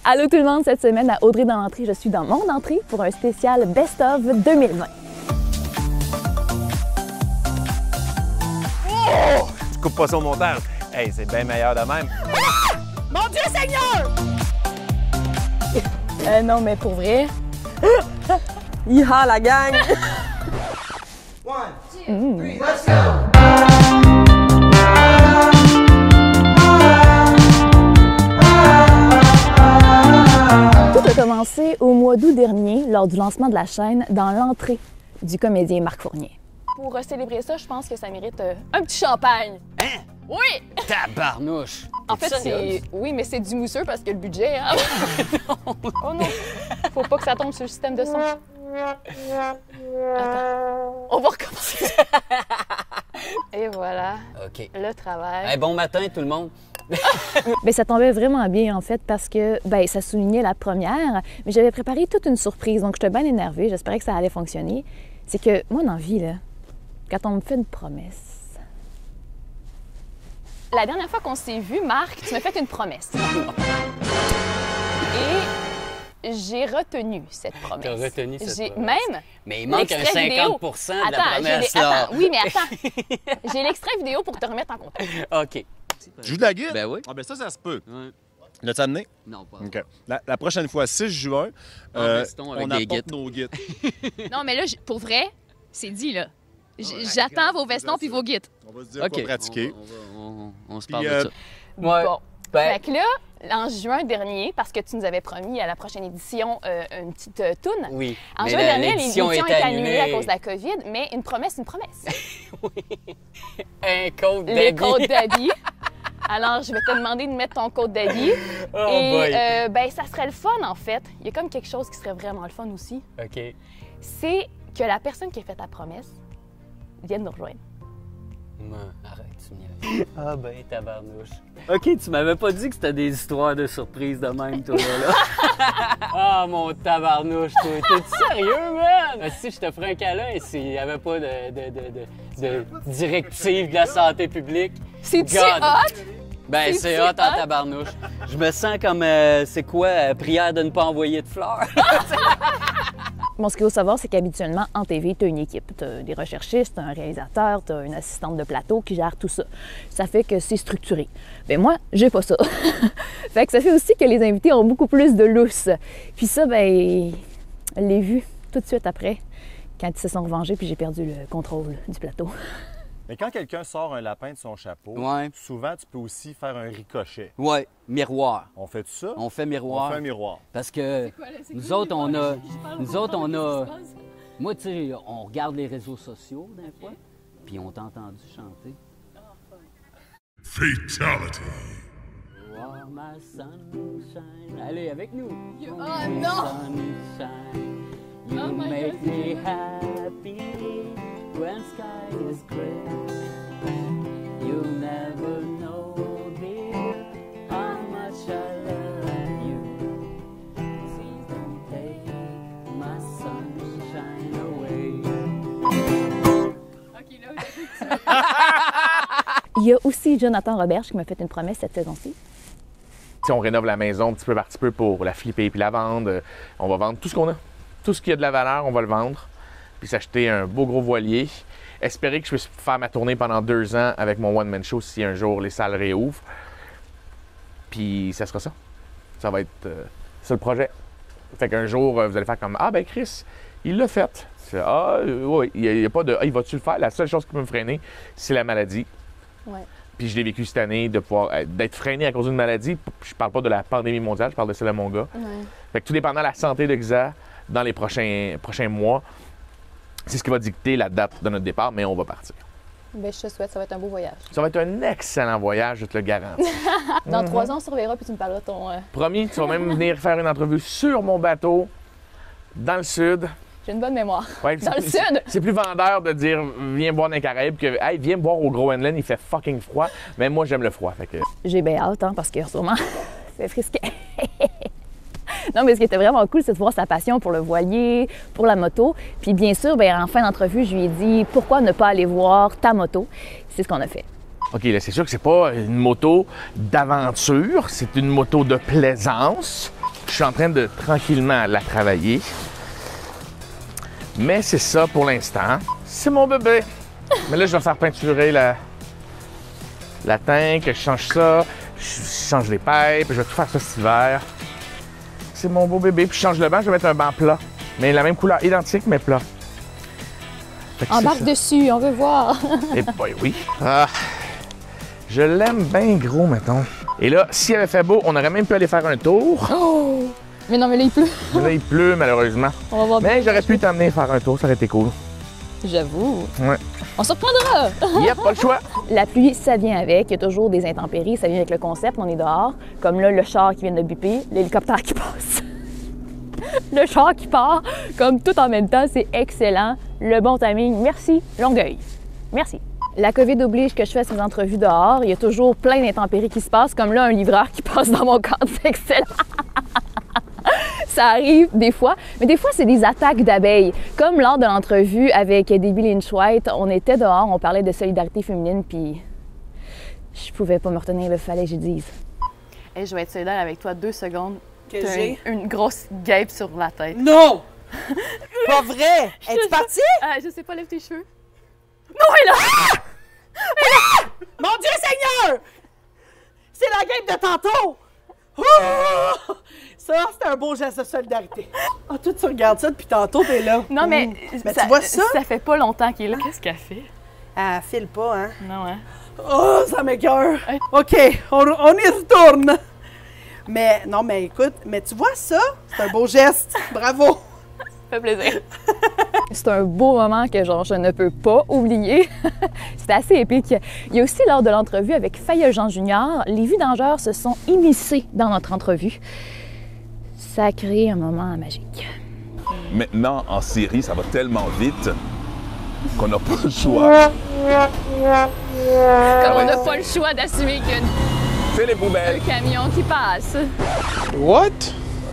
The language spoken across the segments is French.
Allô tout le monde, cette semaine à Audrey dans l'entrée, je suis dans mon entrée pour un spécial Best of 2020. Oh! Tu coupes pas ça au montage. Hey, c'est bien meilleur de même. Ah! Mon Dieu Seigneur! Non, mais pour vrai... Iha la gang! 1, 2, 3, let's go! Tout a commencé au mois d'août dernier, lors du lancement de la chaîne, dans l'entrée du comédien Marc Fournier. Pour célébrer ça, je pense que ça mérite un petit champagne. Hein? Oui! Tabarnouche! En fait, c'est... Oui, mais c'est du mousseux parce que le budget... Hein? Oh non! Faut pas que ça tombe sur le système de son. Attends. On va recommencer. Et voilà. OK. Le travail. Hey, bon matin, tout le monde. Bien, ça tombait vraiment bien, en fait, parce que ben, ça soulignait la première, mais j'avais préparé toute une surprise, donc j'étais bien énervée, j'espérais que ça allait fonctionner. C'est que, moi, dans la vie, là, quand on me fait une promesse... La dernière fois qu'on s'est vu, Marc, tu m'as fait une promesse. Et j'ai retenu cette promesse. T'as retenu cette promesse. Même... Mais il manque un 50 vidéo. de la promesse, là. Attends, oui, mais attends. J'ai l'extrait vidéo pour te remettre en contexte. OK. Tu joues de la guitare? Ben oui. Ah ben ça se peut. Ouais. L'as-tu amené? Non, pas. OK. La prochaine fois, 6 juin, veston avec on des apporte guides. nos guides. Non, mais là, pour vrai, c'est dit, là. J'attends vos vestons puis vos guides. On va se dire OK. quoi pratiquer. On se Puis, parle de ça. Ouais. Bon. Ben, Fait que là, en juin dernier, parce que tu nous avais promis à la prochaine édition une petite toune. oui. En Mais juin dernier, l'édition l'édition est est annulée à cause de la COVID, mais une promesse, une promesse. Un code Les d'habit. codes d'habit. Alors, je vais te demander de mettre ton code d'habit. Oh Et boy. ben, ça serait le fun, en fait. Il y a comme quelque chose qui serait vraiment le fun aussi. OK. C'est que la personne qui a fait ta promesse vienne nous rejoindre. Arrête, tu me niaises. Ah ben, tabarnouche. OK, tu m'avais pas dit que c'était des histoires de surprise de même, toi, là. Ah, mon tabarnouche, toi. T'es-tu sérieux, man? Si je te ferais un câlin, s'il n'y avait pas de directive de la santé publique. C'est-tu God. hot? Ben, C'est c'est hot en hot. tabarnouche. Je me sens comme, c'est quoi, prière de ne pas envoyer de fleurs? Bon, ce qu'il faut savoir, c'est qu'habituellement, en TV, tu as une équipe. Tu as des recherchistes, tu as un réalisateur, tu as une assistante de plateau qui gère tout ça. Ça fait que c'est structuré. Ben moi, j'ai pas ça. Fait que ça fait aussi que les invités ont beaucoup plus de lousse. Puis ça, ben, je l'ai vu tout de suite après, quand ils se sont revengés, puis j'ai perdu le contrôle du plateau. Mais quand quelqu'un sort un lapin de son chapeau, Ouais. souvent, tu peux aussi faire un ricochet. Ouais, miroir. On fait ça? On fait miroir. On fait un miroir. Parce que nous autres, on a... Moi, tu sais, on regarde les réseaux sociaux d'un fois, puis on t'a entendu chanter. Fatality. You are my sunshine. Allez, avec nous. Oh non! Sunshine. You Oh my make God, me happy when sky is gray. You never know, dear, how much I love you. Please don't take my sunshine away. OK, là, Il y a aussi Jonathan Roberge qui m'a fait une promesse cette saison-ci. Si on rénove la maison petit peu par petit peu pour la flipper puis la vendre, on va vendre tout ce qu'on a. Tout ce qui a de la valeur, on va le vendre. Puis s'acheter un beau gros voilier. Espérer que je puisse faire ma tournée pendant 2 ans avec mon one-man show si un jour les salles réouvrent. Puis ça sera ça. Ça va être ça le projet. Fait qu'un jour, vous allez faire comme « Ah ben Chris, il l'a fait. » Ah oui, il n'y a pas de « Ah, il va-tu le faire? » La seule chose qui peut me freiner, c'est la maladie. Ouais. Puis je l'ai vécu cette année, d'être freiné à cause d'une maladie. Je parle pas de la pandémie mondiale, je parle de celle de mon gars. Ouais. Fait que tout dépendant de la santé de Xa dans les prochains mois, c'est ce qui va dicter la date de notre départ, mais on va partir. Ben, je te souhaite, ça va être un beau voyage. Ça va être un excellent voyage, je te le garantis. Dans 3 ans, on se reverra puis tu me parleras de ton... Promis, tu vas même venir faire une entrevue sur mon bateau, dans le sud. J'ai une bonne mémoire. Ouais, Dans le sud! C'est plus vendeur de dire viens boire dans les Caraïbes que hey, viens boire au Groenland, il fait fucking froid. Mais moi, j'aime le froid. Fait que... J'ai bien hâte, hein, parce que sûrement, c'est frisquet. Non, mais ce qui était vraiment cool, c'est de voir sa passion pour le voilier, pour la moto. Puis bien sûr, bien, en fin d'entrevue, je lui ai dit pourquoi ne pas aller voir ta moto. C'est ce qu'on a fait. OK, là, c'est sûr que c'est pas une moto d'aventure, c'est une moto de plaisance. suis en train de tranquillement la travailler. Mais c'est ça pour l'instant. C'est mon bébé. Mais là, je vais faire peinturer la tank, je change ça, je change les pipes, je vais tout faire ça cet hiver. C'est mon beau bébé. Puis je change le banc, je vais mettre un banc plat. Mais la même couleur, identique, mais plat. Embarque dessus, on veut voir. Eh boy, oui. Ah, je l'aime bien gros, mettons. Et là, s'il avait fait beau, on aurait même pu aller faire un tour. Oh! Mais non, mais là, il pleut. Là, il pleut, malheureusement. On va voir. Mais j'aurais pu t'emmener faire un tour, ça aurait été cool. J'avoue. Ouais. On se reprendra. Yep, pas le choix. La pluie, ça vient avec. Il y a toujours des intempéries. Ça vient avec le concept. On est dehors. Comme là, le char qui vient de biper, l'hélicoptère qui passe. Le char qui part, comme tout en même temps, c'est excellent. Le bon timing. Merci, Longueuil. Merci. La COVID oblige que je fasse ces entrevues dehors. Il y a toujours plein d'intempéries qui se passent, comme là, un livreur qui passe dans mon cadre. C'est excellent. Ça arrive des fois, mais des fois, c'est des attaques d'abeilles. Comme lors de l'entrevue avec Debbie Lynch-White, on était dehors, on parlait de solidarité féminine, puis je pouvais pas me retenir, il fallait que je dise. Hey, je vais être solidaire avec toi 2 secondes. Que j'ai? Une grosse guêpe sur la tête. Non! Pas vrai! Es-tu partie? Je sais pas, lève tes cheveux. Non, elle est là! Mon Dieu Seigneur! C'est la guêpe de tantôt! Oh! Ça, c'est un beau geste de solidarité. Ah, toi, tu regardes ça depuis tantôt, t'es là. Non, mais, Mais tu vois ça? Ça fait pas longtemps qu'il est là. Qu'est-ce qu'elle fait? Elle file pas, hein? Non, hein? Oh, ça m'écoeure. Hey. OK, on y retourne. Mais, non, mais écoute, mais tu vois ça? C'est un beau geste. Bravo. Ça fait plaisir. C'est un beau moment que genre, je ne peux pas oublier. C'était assez épique. Il y a aussi, lors de l'entrevue avec Faye Jean Junior, les vidangeurs se sont immiscés dans notre entrevue. Ça a créé un moment magique. Maintenant, en série, ça va tellement vite qu'on n'a pas le choix. Comme on n'a pas le choix d'assumer qu'il y a C'est les un poubelles. camion qui passe. What?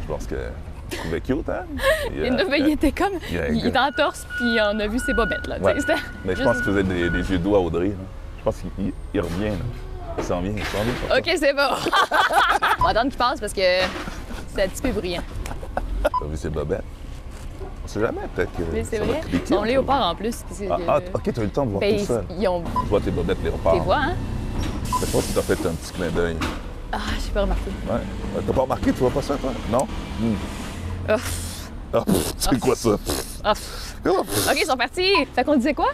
Je pense que tu trouvais cute, hein? Il était comme... Yeah, Il était en torse, puis on a vu ses bobettes, là. Ouais. C'était Mais je pense qu'il faisait des yeux doux à Audrey. Là. Je pense qu'il revient. Là. Il s'en vient. OK, c'est bon. On va attendre qu'il passe parce que c'est un petit peu bruyant. T'as vu ses bobettes? On sait jamais, peut-être que. Mais c'est ça va vrai. cliquer, Son ça. léopard en plus. Parce que, OK, t'as eu le temps de voir ben, tout ça. ils ont... Je vois tes bobettes léopard. Tes voix, hein? Je sais pas si t'as fait un petit clin d'œil. Ah, j'ai pas remarqué. Ouais. T'as pas remarqué, tu vois pas ça, toi? Non? Oh. Ah, c'est quoi ça? Oh. OK, ils sont partis. Fait qu'on disait quoi?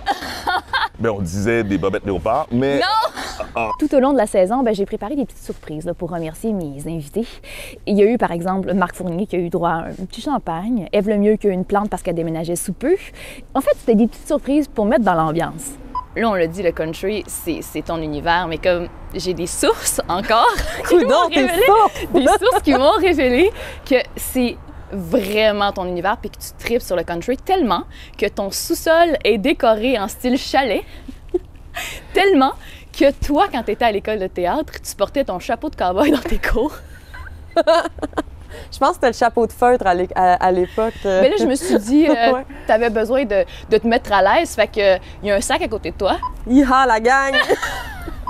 Ben, on disait des bobettes léopard, mais. Non! Tout au long de la saison, ben, j'ai préparé des petites surprises là, pour remercier mes invités. Il y a eu, par exemple, Marc Fournier qui a eu droit à un petit champagne, Ève Lemieux qui a eu une plante parce qu'elle déménageait sous peu. En fait, c'était des petites surprises pour mettre dans l'ambiance. Là, on l'a dit, le country, c'est ton univers, mais comme j'ai des sources encore qui m'ont révélé, des sources qui m'ont révélé que c'est vraiment ton univers puis que tu tripes sur le country tellement que ton sous-sol est décoré en style chalet. Tellement que toi, quand tu étais à l'école de théâtre, tu portais ton chapeau de cow-boy dans tes cours. Je pense que c'était le chapeau de feutre à l'époque. Mais là, je me suis dit, Ouais. tu avais besoin de te mettre à l'aise, fait que il y a un sac à côté de toi. Iha, la gang!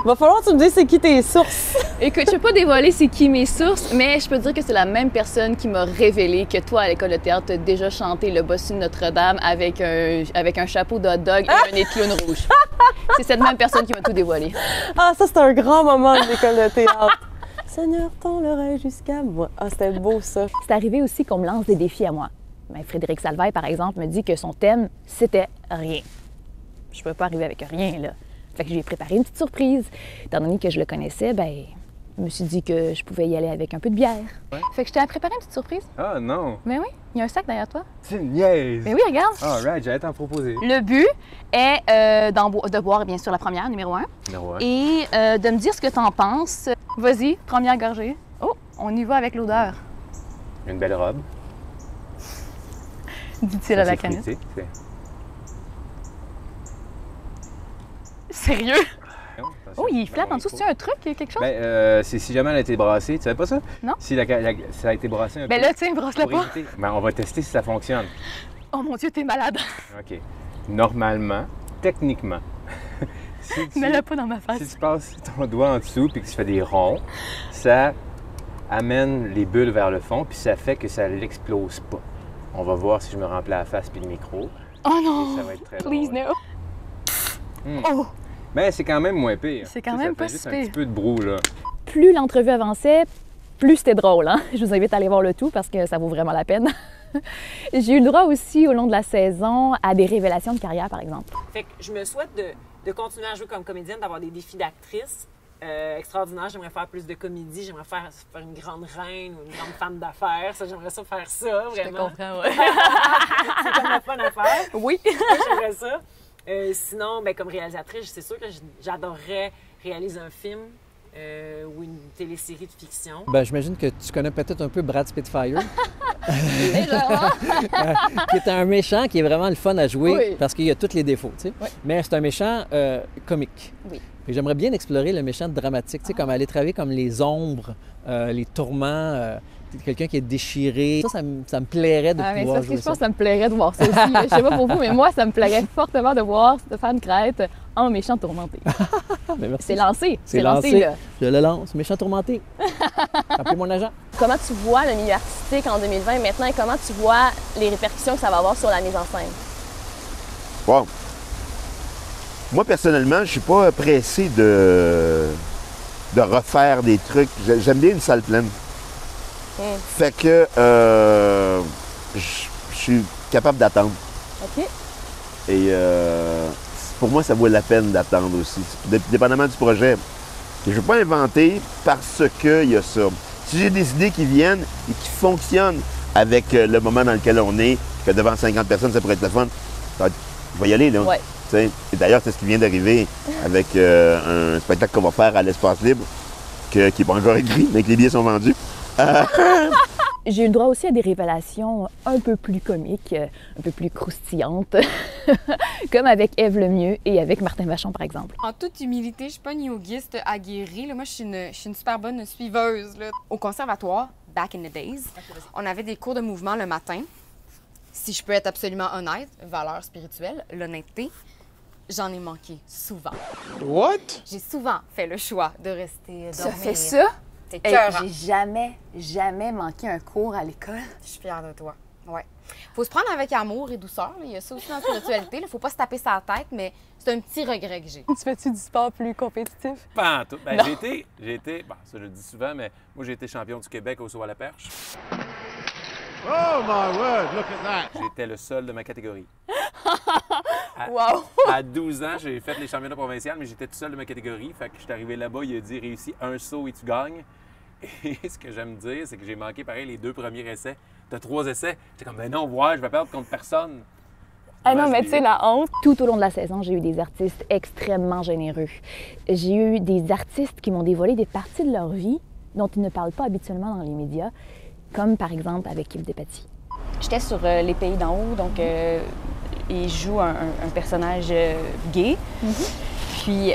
Va falloir que tu me dises c'est qui tes sources. Écoute, je peux pas dévoiler c'est qui mes sources, mais je peux te dire que c'est la même personne qui m'a révélé que toi, à l'école de théâtre, tu as déjà chanté le bossu de Notre-Dame avec un chapeau de hot dog et un nez de clown rouge. C'est cette même personne qui m'a tout dévoilé. Ah, ça, c'était un grand moment de l'école de théâtre. Seigneur, tends l'oreille jusqu'à moi. Ah, c'était beau, ça. C'est arrivé aussi qu'on me lance des défis à moi. Ben, Frédéric Salvaille, par exemple, me dit que son thème, c'était rien. Je peux pas arriver avec rien, là. Fait que j'ai préparé une petite surprise. Étant donné que je le connaissais, ben, je me suis dit que je pouvais y aller avec un peu de bière. Ouais. Fait que je t'ai préparé une petite surprise. Ah non! Mais oui, il y a un sac derrière toi. C'est une niaise! Mais oui, regarde. All right, j'allais t'en proposer. Le but est de boire, bien sûr, la première, numéro 1. Numéro 1. Et de me dire ce que t'en penses. Vas-y, première gorgée. Oh, on y va avec l'odeur. Une belle robe. Dit-il à la canette. fruité, Sérieux? Oh, il flatte en dessous. C'est un truc, quelque chose? Ben, c'est si jamais elle a été brassée. Tu savais pas ça? Non. Si ça a été brassé un Ben peu. là, tiens, brosse-le pour pas. éviter. Ben, on va tester si ça fonctionne. Oh mon Dieu, t'es malade. OK. Normalement, techniquement, si tu, Mets-le pas dans ma si face. tu passes ton doigt en dessous et que tu fais des ronds, ça amène les bulles vers le fond, puis ça fait que ça l'explose pas. On va voir si je me remplis la face puis le micro. Oh non! Et ça va être très Please drôle. no! Oh! Mais c'est quand même moins pire. C'est quand Tu sais, même ça fait pas juste si un pire. petit peu de brou, là. Plus l'entrevue avançait, plus c'était drôle. Hein? Je vous invite à aller voir le tout parce que ça vaut vraiment la peine. J'ai eu le droit aussi au long de la saison à des révélations de carrière, par exemple. Fait que je me souhaite de continuer à jouer comme comédienne, d'avoir des défis d'actrice extraordinaires. J'aimerais faire plus de comédie, j'aimerais faire une grande reine ou une grande femme d'affaires. Ça, j'aimerais ça faire ça, vraiment. Je te comprends, ouais. C'est comme la fun à faire. Oui. Moi, j'aimerais ça. Sinon, ben, comme réalisatrice, c'est sûr que j'adorerais réaliser un film ou une télésérie de fiction. Ben, j'imagine que tu connais peut-être un peu Brad Spitfire, Légèrement. qui est un méchant qui est vraiment le fun à jouer Oui. parce qu'il a tous les défauts, tu sais. Oui. Mais c'est un méchant comique. Oui. Et j'aimerais bien explorer le méchant dramatique, tu sais, comme aller travailler comme les ombres, les tourments, quelqu'un qui est déchiré. Ça me plairait de Ah, mais pouvoir ça, je jouer pense ça. que ça me plairait de voir ça aussi. Je sais pas pour vous, mais moi, ça me plairait fortement de voir Stéphane Crête en méchant tourmenté. Mais merci. C'est lancé. C'est lancé. là. Je le lance, méchant tourmenté. Appelez mon agent. Comment tu vois le milieu artistique en 2020 maintenant et comment tu vois les répercussions que ça va avoir sur la mise en scène? Wow. Moi, personnellement, je suis pas pressé de refaire des trucs. J'aime bien une salle pleine. Fait que je suis capable d'attendre. OK. Et pour moi, ça vaut la peine d'attendre aussi. Dépendamment du projet. Je ne veux pas inventer parce qu'il y a ça. Si j'ai des idées qui viennent et qui fonctionnent avec le moment dans lequel on est, que devant 50 personnes, ça pourrait être le fun, je vais y aller, là. Ouais. T'sais. Et d'ailleurs, c'est ce qui vient d'arriver avec un spectacle qu'on va faire à l'Espace Libre, qui n'est pas encore écrit, mais que les billets sont vendus. J'ai eu le droit aussi à des révélations un peu plus comiques, un peu plus croustillantes, comme avec Ève Lemieux et avec Martin Vachon, par exemple. En toute humilité, je suis pas une yogiste aguerrie. Là. Moi, je suis une super bonne suiveuse. Là. Au conservatoire, back in the days, on avait des cours de mouvement le matin. Si je peux être absolument honnête, valeur spirituelle, l'honnêteté, j'en ai manqué souvent. What? J'ai souvent fait le choix de rester Ça dormir. fait ça? C'est Hey, écœurant. j'ai jamais manqué un cours à l'école. Je suis fière de toi. Ouais. Faut se prendre avec amour et douceur. Là. Il y a ça aussi dans la spiritualité. Il faut pas se taper sa tête, mais c'est un petit regret que j'ai. Tu fais-tu du sport plus compétitif? Pas en tout. Ben, j'ai été, bon, ça je le dis souvent, mais moi j'ai été champion du Québec au saut à la perche. Oh my word, look at that. J'étais le seul de ma catégorie. Wow! À 12 ans, j'ai fait les championnats provinciaux, mais j'étais tout seul de ma catégorie. Fait que je suis arrivé là-bas, il a dit réussis un saut et tu gagnes. Et ce que j'aime dire, c'est que j'ai manqué pareil les 2 premiers essais. T'as 3 essais. J'étais comme, ben non, ouais, je vais perdre contre personne. Ah non, mais tu sais, la honte. Tout au long de la saison, j'ai eu des artistes extrêmement généreux. J'ai eu des artistes qui m'ont dévoilé des parties de leur vie dont ils ne parlent pas habituellement dans les médias, comme par exemple avec Yves Despatie. J'étais sur Les Pays d'en haut, donc il joue un personnage gay. Puis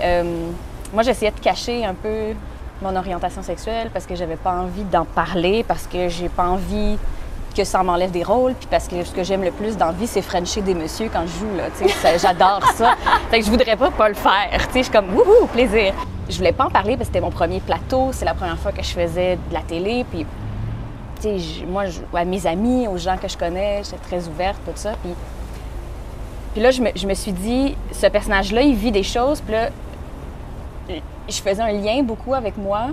moi, j'essayais de cacher un peu mon orientation sexuelle parce que j'avais pas envie d'en parler, parce que j'ai pas envie que ça m'enlève des rôles, puis parce que ce que j'aime le plus dans la vie, c'est frencher des messieurs quand je joue, là, tu sais, j'adore ça. Fait que je voudrais pas le faire, tu sais, je suis comme, wouhou, plaisir. Je voulais pas en parler parce que c'était mon premier plateau, c'est la première fois que je faisais de la télé, puis tu sais, moi, à mes amis, aux gens que je connais, j'étais très ouverte, tout ça, puis là, je me suis dit, ce personnage-là, il vit des choses, puis là, je faisais un lien beaucoup avec moi.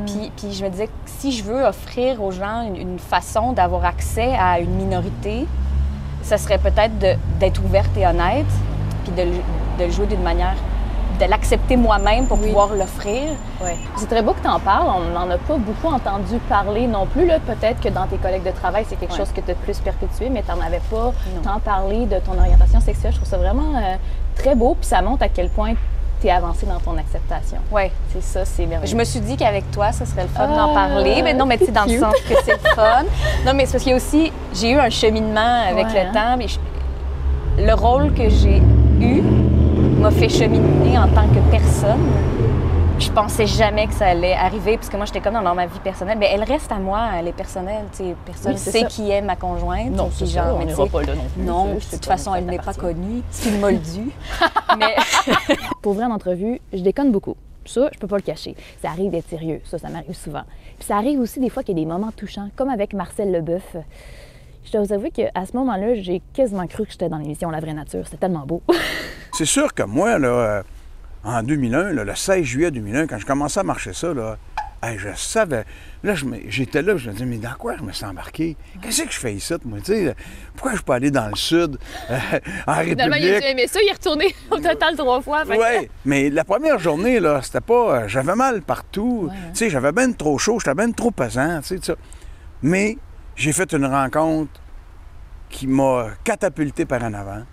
Puis je me disais que si je veux offrir aux gens une façon d'avoir accès à une minorité, ça serait peut-être d'être ouverte et honnête, puis de le jouer d'une manière, de l'accepter moi-même pour pouvoir l'offrir. Ouais. C'est très beau que tu en parles. On n'en a pas beaucoup entendu parler non plus. Peut-être que dans tes collègues de travail, c'est quelque chose que tu as plus perpétué, mais tu n'en avais pas tant parlé de ton orientation sexuelle. Je trouve ça vraiment très beau, puis ça montre à quel point tu es avancé dans ton acceptation. Oui. C'est ça, c'est merveilleux. Je me suis dit qu'avec toi, ça serait le fun d'en parler. Mais non, mais tu sais, dans le sens que c'est le fun. Non, mais c'est parce qu'il y a aussi, j'ai eu un cheminement avec le temps. Mais le rôle que j'ai eu m'a fait cheminer en tant que personne. Je pensais jamais que ça allait arriver, parce que moi, j'étais comme dans ma vie personnelle. Mais elle reste à moi, elle est personnelle. Tu sais, personne ne sait qui est ma conjointe. Non, c'est ça, on n'ira pas là non plus. Non, de toute façon, elle n'est pas connue. C'est une moldue. Mais pour vrai, en entrevue, je déconne beaucoup. Ça, je peux pas le cacher. Ça arrive d'être sérieux, ça m'arrive souvent. Puis ça arrive aussi des fois qu'il y a des moments touchants, comme avec Marcel Leboeuf. Je dois vous avouer qu'à ce moment-là, j'ai quasiment cru que j'étais dans l'émission La Vraie Nature. C'était tellement beau. C'est sûr que moi, là, en 2001, là, le 16 juillet 2001, quand je commençais à marcher ça, là, je savais. Là, j'étais là, je me disais, mais dans quoi je me suis embarqué? Qu'est-ce que je fais ici, moi? Tu sais, pourquoi je peux aller dans le sud, en République? Finalement, il a aimé ça, il est retourné au total 3 fois. Oui, mais la première journée, là, c'était pas. J'avais mal partout. Ouais, hein. Tu sais, j'avais bien trop chaud, j'étais bien trop pesant, tu sais, ça. Mais j'ai fait une rencontre qui m'a catapulté par en avant.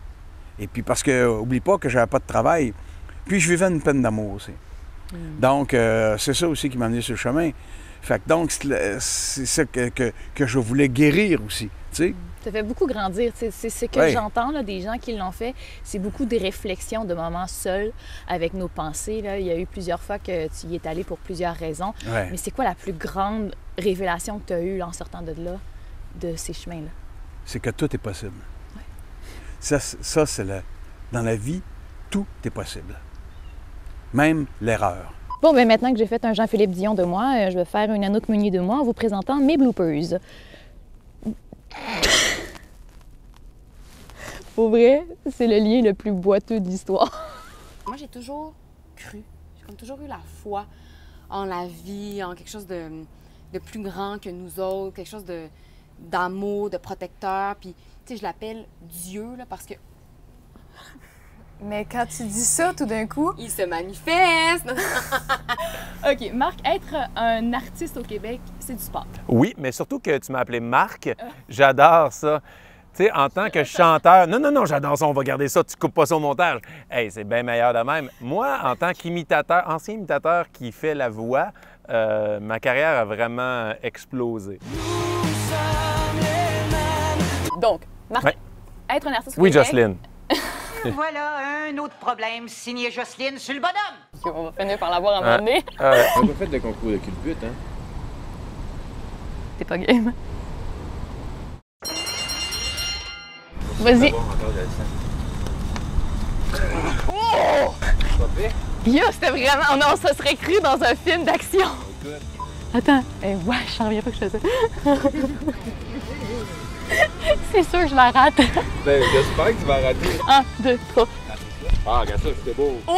Et puis, parce que, oublie pas que j'avais pas de travail. Puis, je vivais une peine d'amour aussi. Donc, c'est ça aussi qui m'a amené sur le chemin. Fait que donc, c'est ça que je voulais guérir aussi, tu sais. Ça fait beaucoup grandir. C'est ce que j'entends là, des gens qui l'ont fait. C'est beaucoup de réflexions, de moments seuls avec nos pensées. Là. Il y a eu plusieurs fois que tu y es allé pour plusieurs raisons. Ouais. Mais c'est quoi la plus grande révélation que tu as eue là, en sortant de là, de ces chemins-là? C'est que tout est possible. Ouais. Ça c'est dans la vie, tout est possible. Même l'erreur. Bon, bien maintenant que j'ai fait un Jean-Philippe Dion de moi, je vais faire une Anouk Meunier de moi en vous présentant mes bloopers. Pour vrai, c'est le lien le plus boiteux de l'histoire. Moi, j'ai toujours cru, j'ai comme toujours eu la foi en la vie, en quelque chose de plus grand que nous autres, quelque chose d'amour, de protecteur. Puis, tu sais, je l'appelle Dieu, là, parce que... Mais quand tu dis ça, tout d'un coup... Il se manifeste! OK, Marc, être un artiste au Québec, c'est du sport. Oui, mais surtout que tu m'as appelé Marc. J'adore ça. Tu sais, en tant que chanteur... Non, j'adore ça, on va garder ça, tu coupes pas ça au montage. Hey, c'est bien meilleur de même. Moi, en tant qu'imitateur, ancien imitateur qui fait la voix, ma carrière a vraiment explosé. Donc, Marc, ouais. Être un artiste au oui, Québec... Jocelyne. Voilà un autre problème signé Jocelyne sur le bonhomme. On va finir par l'avoir à un moment donné. On n'a pas fait de concours de culbute, hein? T'es pas game. Vas-y. Oh! Yo, c'était vraiment... On se serait cru dans un film d'action. Attends. Ouais, je reviens pas que je faisais ça. C'est sûr que je la rate. Ben, j'espère que tu vas rater. 1, 2, 3. Ah, regarde ça, c'était beau. Oh!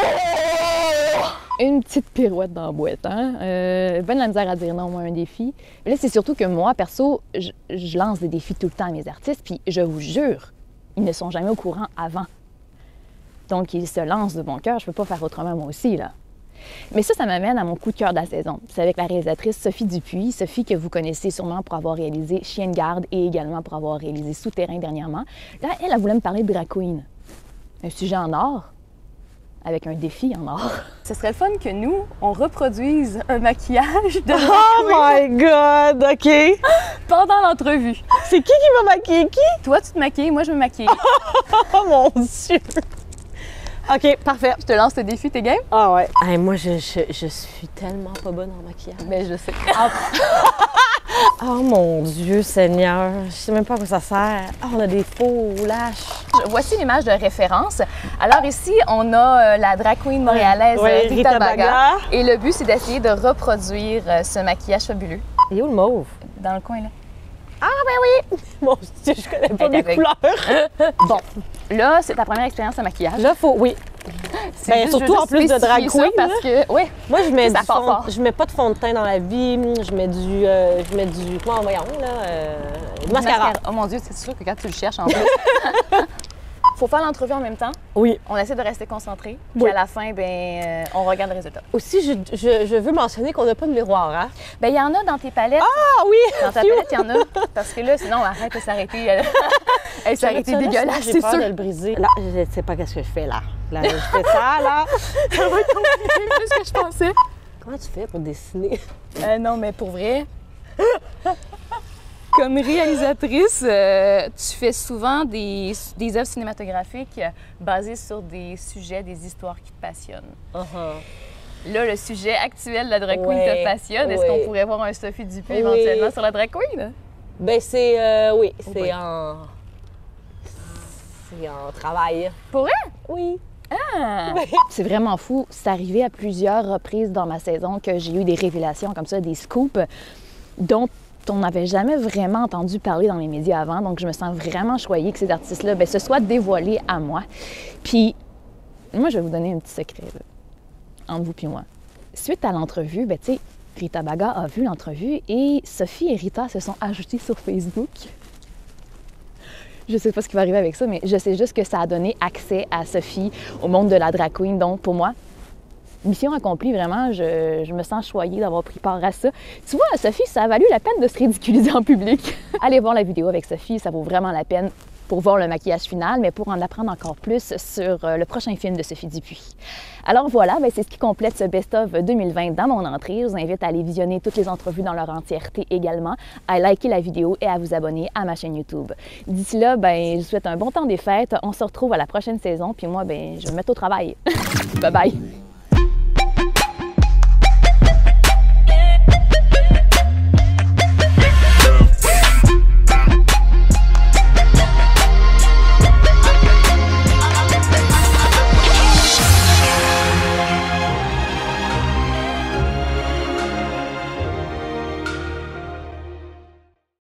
Une petite pirouette dans la boîte, hein? Ben de la misère à dire non, moi, un défi. Mais là, c'est surtout que moi, perso, je lance des défis tout le temps à mes artistes, puis je vous jure, ils ne sont jamais au courant avant. Donc, ils se lancent de bon cœur. Je peux pas faire autrement, moi aussi, là. Mais ça m'amène à mon coup de cœur de la saison. C'est avec la réalisatrice Sophie Dupuis. Sophie que vous connaissez sûrement pour avoir réalisé Chien de garde et également pour avoir réalisé Souterrain dernièrement. Là, elle voulait me parler de drag queen. Un sujet en or, avec un défi en or. Ce serait le fun que nous, on reproduise un maquillage de drag queen. Oh my God! OK. Pendant l'entrevue. C'est qui va maquiller qui? Toi, tu te maquilles, moi, je me maquille. Oh mon Dieu! OK, parfait. Je te lance le défi, t'es game? Ah ouais. Hey, moi, je suis tellement pas bonne en maquillage. Mais je sais. Oh mon Dieu Seigneur, je sais même pas à quoi ça sert. Oh, on a des faux lâches. Voici l'image de référence. Alors ici, on a la drag queen montréalaise Rita Baga. Et le but, c'est d'essayer de reproduire ce maquillage fabuleux. Il est où le mauve? Dans le coin, là. Ah, ben oui! Mon Dieu, je connais pas mes couleurs. Bon, là, c'est ta première expérience de maquillage. Là, faut, oui. Ben, surtout en plus de drag queen. Parce que, oui. Moi, je mets pas de fond de teint dans la vie. Je mets du comment, voyons, là, du mascara. Oh mon Dieu, c'est sûr que quand tu le cherches en plus. Faut faire l'entrevue en même temps. Oui. On essaie de rester concentré. Puis Oui. à la fin, ben, on regarde le résultat. Aussi, je veux mentionner qu'on n'a pas de miroir, hein? Ben, il y en a dans tes palettes. Ah oui! Dans ta palette, il y en a. Parce que là, sinon, arrête de s'arrêter. Elle s'arrêter dégueulasse, c'est sûr. J'ai peur de le briser. Là, je sais pas qu'est-ce que je fais, là. Là, je fais ça, là. Ça va être compliqué plus que je pensais. Comment tu fais pour dessiner? Non, mais pour vrai... Comme réalisatrice, tu fais souvent des œuvres cinématographiques basées sur des sujets, des histoires qui te passionnent. Là, le sujet actuel de la drag queen te passionne. Est-ce qu'on pourrait voir un Sophie Dupuis éventuellement sur la drag queen? Ben c'est... oui, c'est en travail. Pour vrai? Oui. Ah! C'est vraiment fou. C'est arrivé à plusieurs reprises dans ma saison que j'ai eu des révélations comme ça, des scoops dont on n'avait jamais vraiment entendu parler dans les médias avant. Donc, je me sens vraiment choyée que ces artistes-là se soient dévoilés à moi. Puis, moi, je vais vous donner un petit secret là, entre vous et moi. Suite à l'entrevue, tu sais, Rita Baga a vu l'entrevue et Sophie et Rita se sont ajoutées sur Facebook. Je sais pas ce qui va arriver avec ça, mais je sais juste que ça a donné accès à Sophie au monde de la drag queen. Donc, pour moi, mission accomplie, vraiment, je me sens choyée d'avoir pris part à ça. Tu vois, Sophie, ça a valu la peine de se ridiculiser en public. Allez voir la vidéo avec Sophie, ça vaut vraiment la peine pour voir le maquillage final, mais pour en apprendre encore plus sur le prochain film de Sophie Dupuis. Alors voilà, c'est ce qui complète ce best-of 2020 dans mon entrée. Je vous invite à aller visionner toutes les entrevues dans leur entièreté également, à liker la vidéo et à vous abonner à ma chaîne YouTube. D'ici là, je vous souhaite un bon temps des fêtes. On se retrouve à la prochaine saison, puis moi, je vais me mettre au travail. Bye bye!